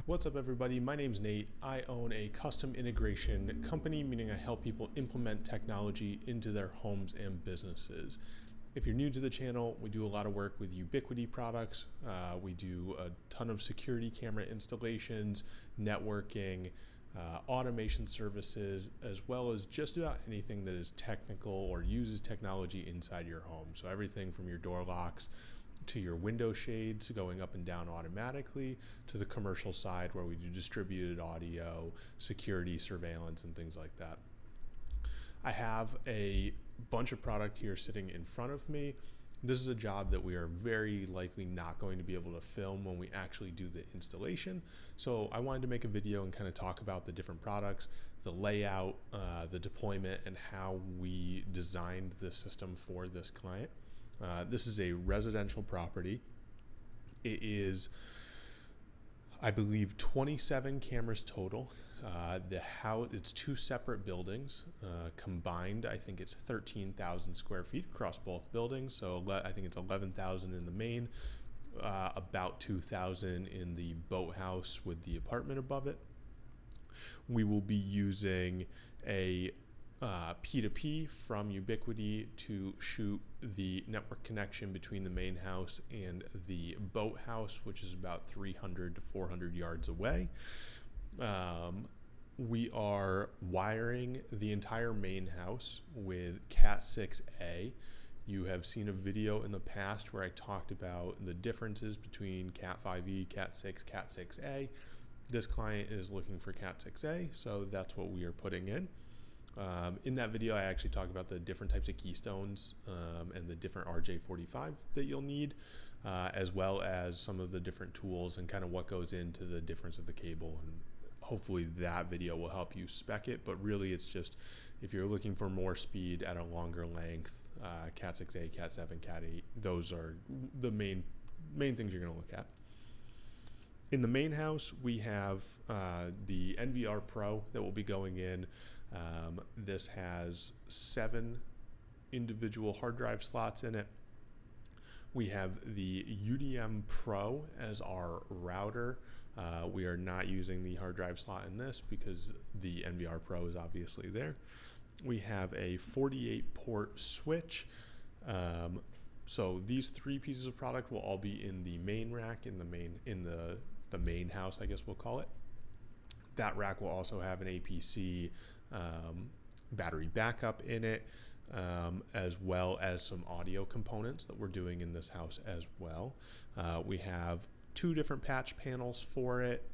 What's up, everybody? My name's Nate. I own a custom integration company, meaning I help people implement technology into their homes and businesses. If you're new to the channel, we do a lot of work with Ubiquiti products. We do a ton of security camera installations, networking, automation services, as well as just about anything that is technical or uses technology inside your home. So everything from your door locks to your window shades going up and down automatically, to the commercial side where we do distributed audio, security, surveillance, and things like that. I have a bunch of product here sitting in front of me. This is a job that we are very likely not going to be able to film when we actually do the installation. So I wanted to make a video and kind of talk about the different products, the layout, the deployment, and how we designed the system for this client. This is a residential property. It is, I believe, 27 cameras total. It's two separate buildings. Combined, I think it's 13,000 square feet across both buildings. So I think it's 11,000 in the main, about 2,000 in the boathouse with the apartment above it. We will be using a P2P from Ubiquiti to shoot the network connection between the main house and the boathouse, which is about 300 to 400 yards away. We are wiring the entire main house with Cat 6A. You have seen a video in the past where I talked about the differences between Cat 5e, Cat 6, Cat 6A. This client is looking for Cat 6A, so that's what we are putting in. In that video, I actually talked about the different types of keystones and the different RJ45 that you'll need, as well as some of the different tools and kind of what goes into the difference of the cable. And hopefully that video will help you spec it, but really it's just if you're looking for more speed at a longer length, Cat 6A, Cat 7, Cat 8, those are the main things you're going to look at. In the main house, we have the NVR Pro that will be going in. This has 7 individual hard drive slots in it. We have the UDM Pro as our router. We are not using the hard drive slot in this because the NVR Pro is obviously there. We have a 48 port switch. So these 3 pieces of product will all be in the main rack, in the main house, I guess we'll call it. That rack will also have an APC battery backup in it, as well as some audio components that we're doing in this house as well. We have 2 different patch panels for it,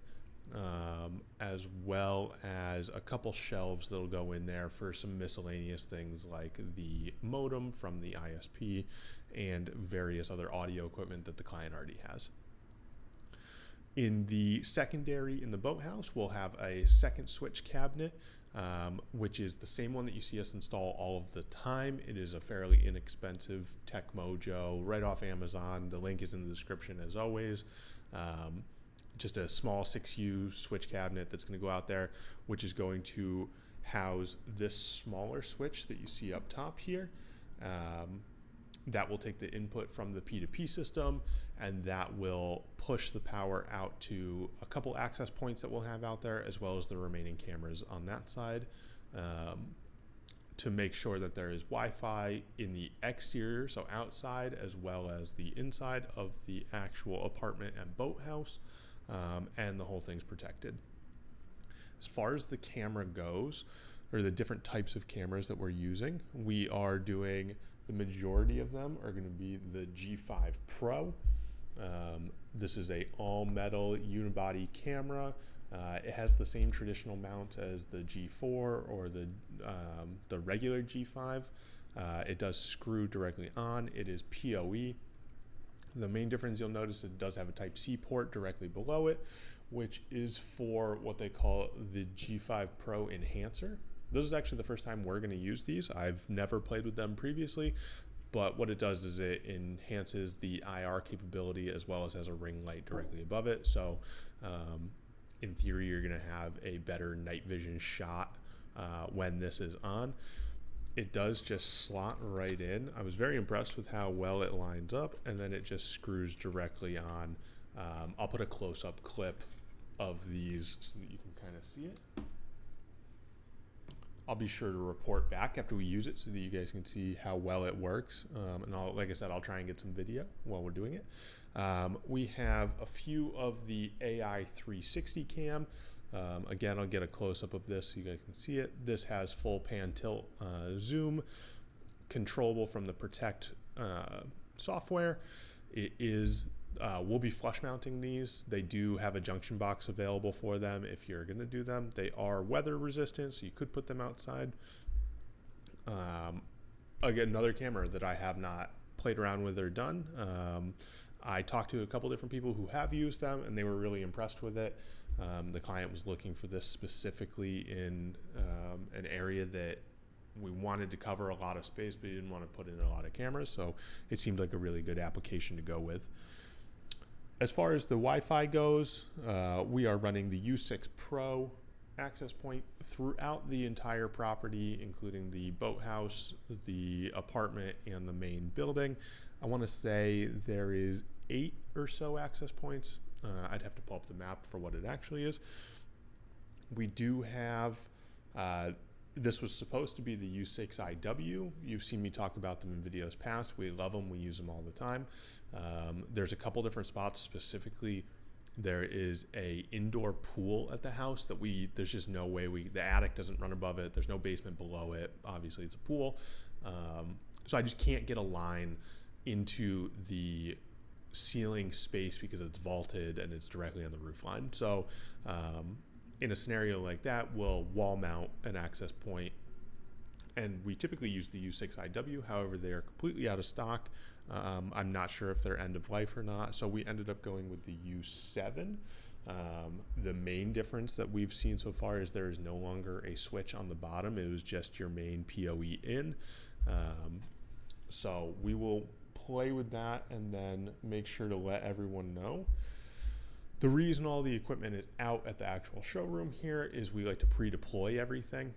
as well as a couple shelves that'll go in there for some miscellaneous things like the modem from the ISP and various other audio equipment that the client already has. In the secondary, in the boathouse, we'll have a second switch cabinet, which is the same one that you see us install all of the time. It is a fairly inexpensive Tech Mojo right off Amazon. The link is in the description as always. Just a small 6U switch cabinet that's going to go out there, which is going to house this smaller switch that you see up top here. That will take the input from the P2P system, and that will push the power out to a couple access points that we'll have out there, as well as the remaining cameras on that side, to make sure that there is Wi-Fi in the exterior, so outside, as well as the inside of the actual apartment and boathouse, and the whole thing's protected. As far as the camera goes, or the different types of cameras that we're using, we are doing, the majority of them are going to be the G5 Pro. This is a all-metal unibody camera. It has the same traditional mount as the G4 or the regular G5. It does screw directly on. It is PoE. The main difference you'll notice, it does have a Type-C port directly below it, which is for what they call the G5 Pro Enhancer. This is actually the first time we're going to use these. I've never played with them previously, but what it does is it enhances the IR capability as well as has a ring light directly above it. So in theory, you're going to have a better night vision shot when this is on. It does just slot right in. I was very impressed with how well it lines up, and then it just screws directly on. I'll put a close-up clip of these so that you can kind of see it. I'll be sure to report back after we use it so that you guys can see how well it works. And like I said, I'll try and get some video while we're doing it. We have a few of the AI 360 cam. Again, I'll get a close-up of this so you guys can see it. This has full pan tilt zoom, controllable from the Protect software. It is we'll be flush mounting these. They do have a junction box available for them if you're going to do them. They are weather resistant, so you could put them outside. Again, another camera that I have not played around with or done. I talked to a couple different people who have used them, and they were really impressed with it. The client was looking for this specifically in an area that we wanted to cover a lot of space, but we didn't want to put in a lot of cameras, so it seemed like a really good application to go with. As far as the Wi-Fi goes, we are running the U6 Pro access point throughout the entire property, including the boathouse, the apartment, and the main building. I want to say there is 8 or so access points. I'd have to pull up the map for what it actually is. We do have, this was supposed to be the U6IW. You've seen me talk about them in videos past. We love them. We use them all the time. There's a couple different spots. Specifically, there is a indoor pool at the house that there's just no way the attic doesn't run above it. There's no basement below it. Obviously, it's a pool. So I just can't get a line into the ceiling space because it's vaulted and it's directly on the roof line. So in a scenario like that, we'll wall mount an access point, and we typically use the U6IW. However, they are completely out of stock. I'm not sure if they're end of life or not, so we ended up going with the U7. The main difference that we've seen so far is there is no longer a switch on the bottom. It was just your main PoE in. So we will play with that and then make sure to let everyone know. The reason all the equipment is out at the actual showroom here is we like to pre-deploy everything.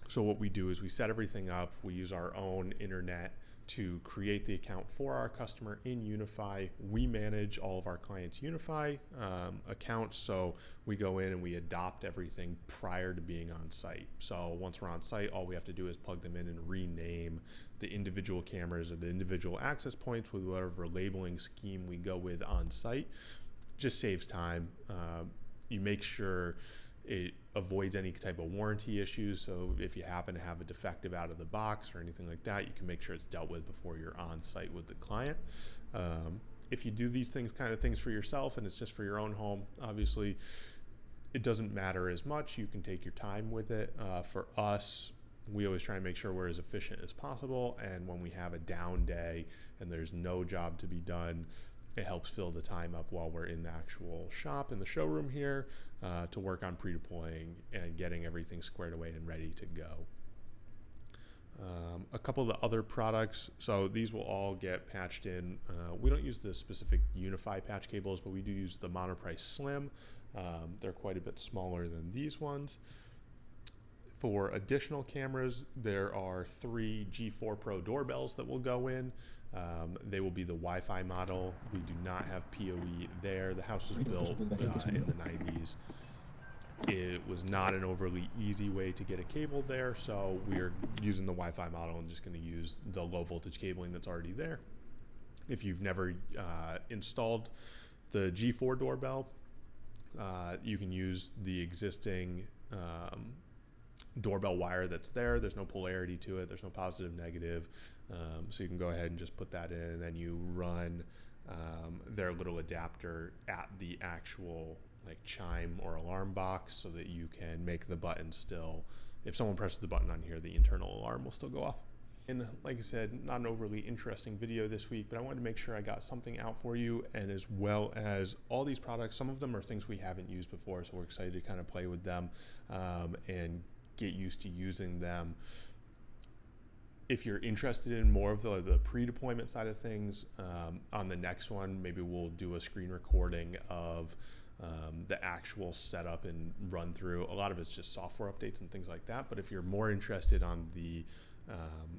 So what we do is we set everything up. We use our own internet to create the account for our customer in Unify. We manage all of our clients' Unify accounts. So we go in and we adopt everything prior to being on site. So once we're on site, all we have to do is plug them in and rename the individual cameras or the individual access points with whatever labeling scheme we go with on site. Just saves time. You make sure it avoids any type of warranty issues. So if you happen to have a defective out of the box or anything like that, you can make sure it's dealt with before you're on site with the client. If you do these kind of things for yourself and it's just for your own home, obviously it doesn't matter as much. You can take your time with it. For us, we always try and make sure we're as efficient as possible. And when we have a down day and there's no job to be done, it helps fill the time up while we're in the actual shop in the showroom here to work on pre-deploying and getting everything squared away and ready to go. A couple of the other products, so these will all get patched in. We don't use the specific Unify patch cables, but we do use the Monoprice Slim. They're quite a bit smaller than these ones. For additional cameras, there are 3 G4 Pro doorbells that will go in. They will be the Wi-Fi model. We do not have PoE there. The house was built in the 90s. It was not an overly easy way to get a cable there, so we're using the Wi-Fi model and just going to use the low voltage cabling that's already there. If you've never installed the G4 doorbell, you can use the existing doorbell wire that's there. There's no polarity to it. There's no positive, negative. So you can go ahead and just put that in, and then you run their little adapter at the actual chime or alarm box so that you can make the button still. If someone presses the button on here, the internal alarm will still go off. And like I said, not an overly interesting video this week, but I wanted to make sure I got something out for you, and as well as all these products, some of them are things we haven't used before, so we're excited to kind of play with them and get used to using them. If you're interested in more of the pre-deployment side of things, on the next one, maybe we'll do a screen recording of the actual setup and run through. A lot of it's just software updates and things like that. But if you're more interested on the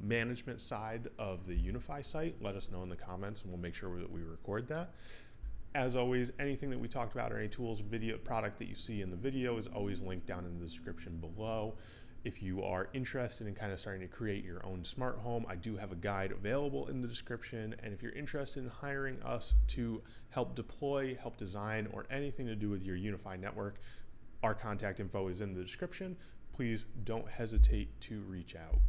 management side of the Unify site, let us know in the comments and we'll make sure that we record that. As always, anything that we talked about or any tools, video, product that you see in the video is always linked down in the description below. If you are interested in kind of starting to create your own smart home, I do have a guide available in the description. And if you're interested in hiring us to help deploy, help design, or anything to do with your unified network, our contact info is in the description. Please don't hesitate to reach out.